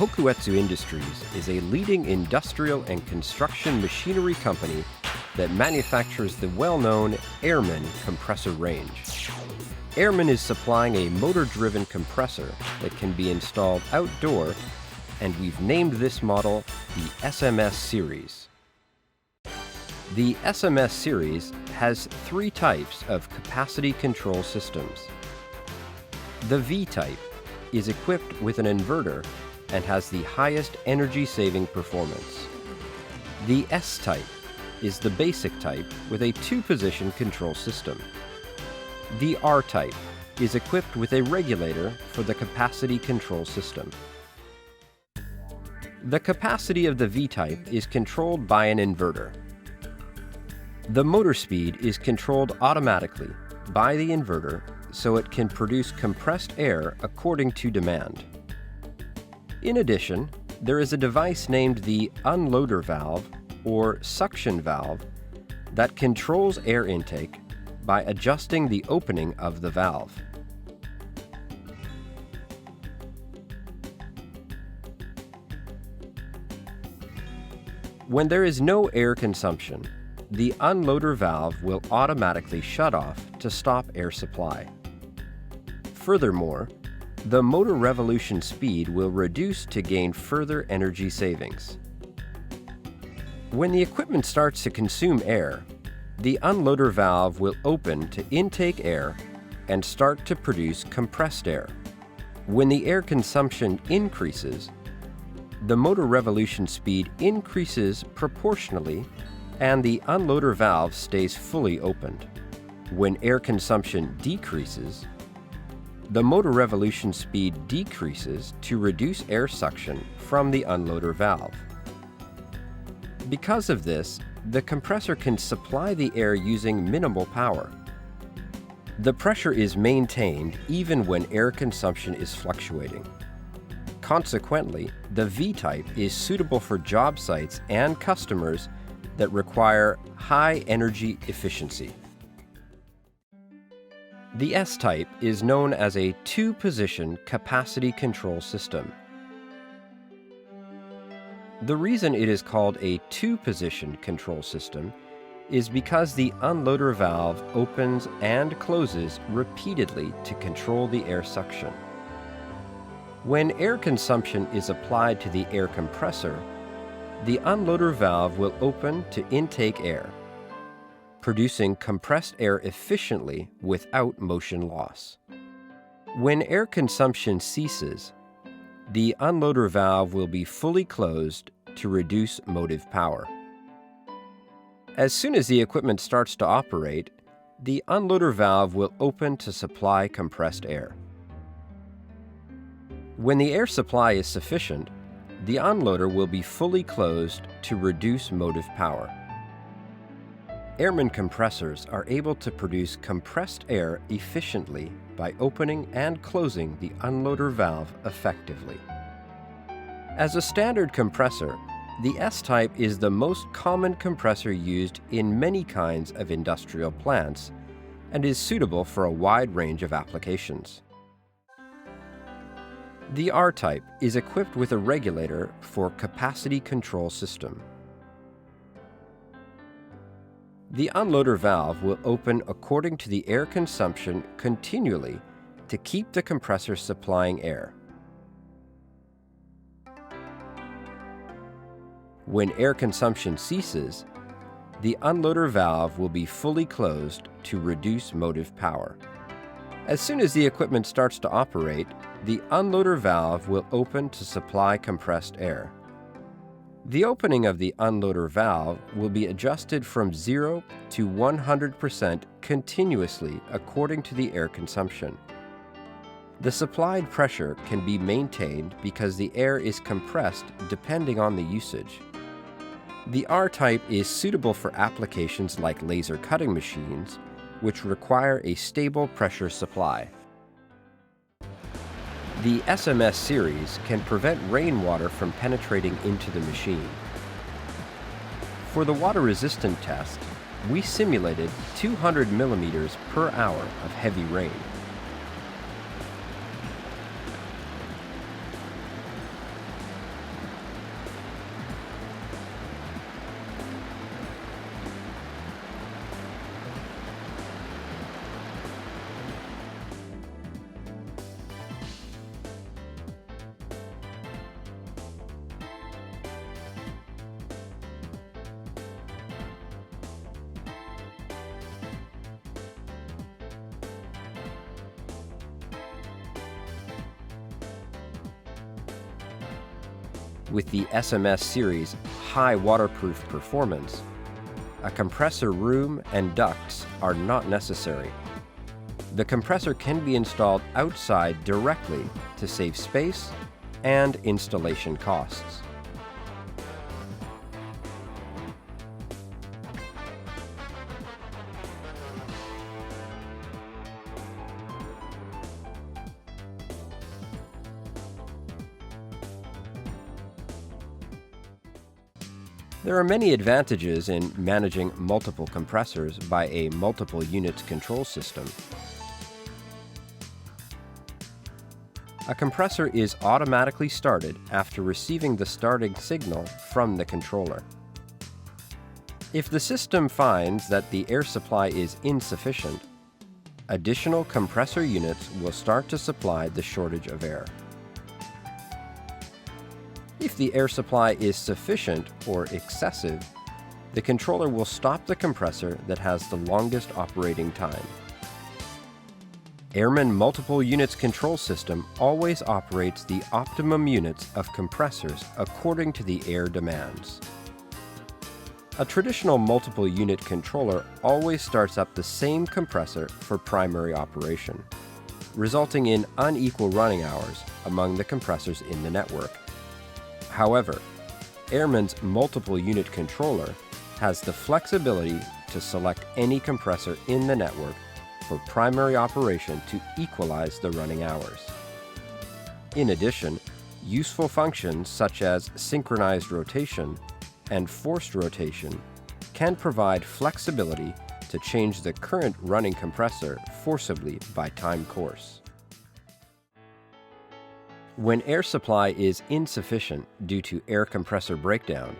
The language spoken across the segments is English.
Hokuetsu Industries is a leading industrial and construction machinery company that manufactures the well-known Airman compressor range. Airman is supplying a motor-driven compressor that can be installed outdoor, and we've named this model the SMS series. The SMS series has three types of capacity control systems. The V type is equipped with an inverter and has the highest energy-saving performance. The S type is the basic type with a two-position control system. The R type is equipped with a regulator for the capacity control system. The capacity of the V type is controlled by an inverter. The motor speed is controlled automatically by the inverter so it can produce compressed air according to demand. In addition, there is a device named the unloader valve or suction valve that controls air intake by adjusting the opening of the valve. When there is no air consumption, the unloader valve will automatically shut off to stop air supply. Furthermore, the motor revolution speed will reduce to gain further energy savings. When the equipment starts to consume air, the unloader valve will open to intake air and start to produce compressed air. When the air consumption increases, the motor revolution speed increases proportionally and the unloader valve stays fully opened. When air consumption decreases, the motor revolution speed decreases to reduce air suction from the unloader valve. Because of this, the compressor can supply the air using minimal power. The pressure is maintained even when air consumption is fluctuating. Consequently, the V-type is suitable for job sites and customers that require high energy efficiency. The S-type is known as a two-position capacity control system. The reason it is called a two-position control system is because the unloader valve opens and closes repeatedly to control the air suction. When air consumption is applied to the air compressor, the unloader valve will open to intake air, producing compressed air efficiently without motion loss. When air consumption ceases, the unloader valve will be fully closed to reduce motive power. As soon as the equipment starts to operate, the unloader valve will open to supply compressed air. When the air supply is sufficient, the unloader will be fully closed to reduce motive power. Airman compressors are able to produce compressed air efficiently by opening and closing the unloader valve effectively. As a standard compressor, the S-type is the most common compressor used in many kinds of industrial plants and is suitable for a wide range of applications. The R-type is equipped with a regulator for capacity control system. The unloader valve will open according to the air consumption continually to keep the compressor supplying air. When air consumption ceases, the unloader valve will be fully closed to reduce motive power. As soon as the equipment starts to operate, the unloader valve will open to supply compressed air. The opening of the unloader valve will be adjusted from 0 to 100% continuously according to the air consumption. The supplied pressure can be maintained because the air is compressed depending on the usage. The R-type is suitable for applications like laser cutting machines, which require a stable pressure supply. The SMS series can prevent rainwater from penetrating into the machine. For the water-resistant test, we simulated 200 millimeters per hour of heavy rain. With the SMS series high waterproof performance, a compressor room and ducts are not necessary. The compressor can be installed outside directly to save space and installation costs. There are many advantages in managing multiple compressors by a multiple units control system. A compressor is automatically started after receiving the starting signal from the controller. If the system finds that the air supply is insufficient, additional compressor units will start to supply the shortage of air. If the air supply is sufficient or excessive, the controller will stop the compressor that has the longest operating time. Airman Multiple Units Control System always operates the optimum units of compressors according to the air demands. A traditional multiple unit controller always starts up the same compressor for primary operation, resulting in unequal running hours among the compressors in the network. However, Airman's multiple unit controller has the flexibility to select any compressor in the network for primary operation to equalize the running hours. In addition, useful functions such as synchronized rotation and forced rotation can provide flexibility to change the current running compressor forcibly by time course. When air supply is insufficient due to air compressor breakdown,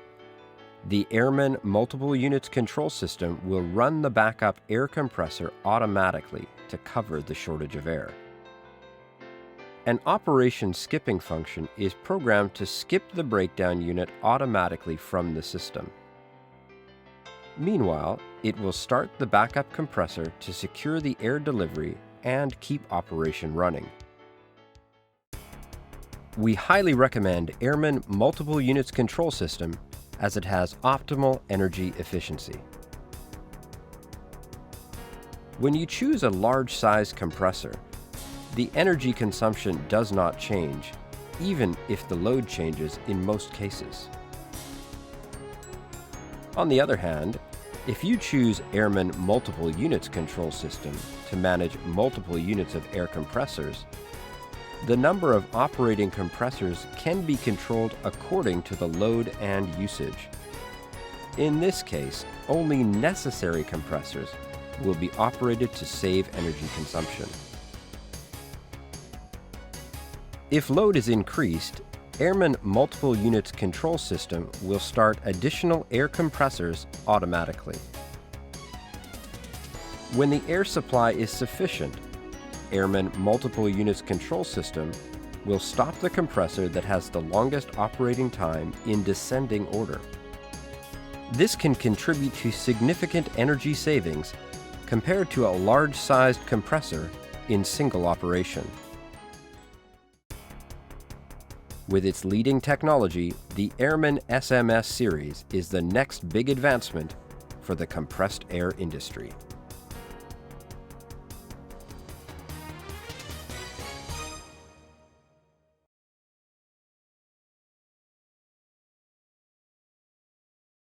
the Airman Multiple Units Control System will run the backup air compressor automatically to cover the shortage of air. An operation skipping function is programmed to skip the breakdown unit automatically from the system. Meanwhile, it will start the backup compressor to secure the air delivery and keep operation running. We highly recommend Airman Multiple Units Control System as it has optimal energy efficiency. When you choose a large-size compressor, the energy consumption does not change, even if the load changes in most cases. On the other hand, if you choose Airman Multiple Units Control System to manage multiple units of air compressors, the number of operating compressors can be controlled according to the load and usage. In this case, only necessary compressors will be operated to save energy consumption. If load is increased, Airman Multiple Units Control System will start additional air compressors automatically. When the air supply is sufficient, Airman Multiple Units Control System will stop the compressor that has the longest operating time in descending order. This can contribute to significant energy savings compared to a large-sized compressor in single operation. With its leading technology, the Airman SMS series is the next big advancement for the compressed air industry.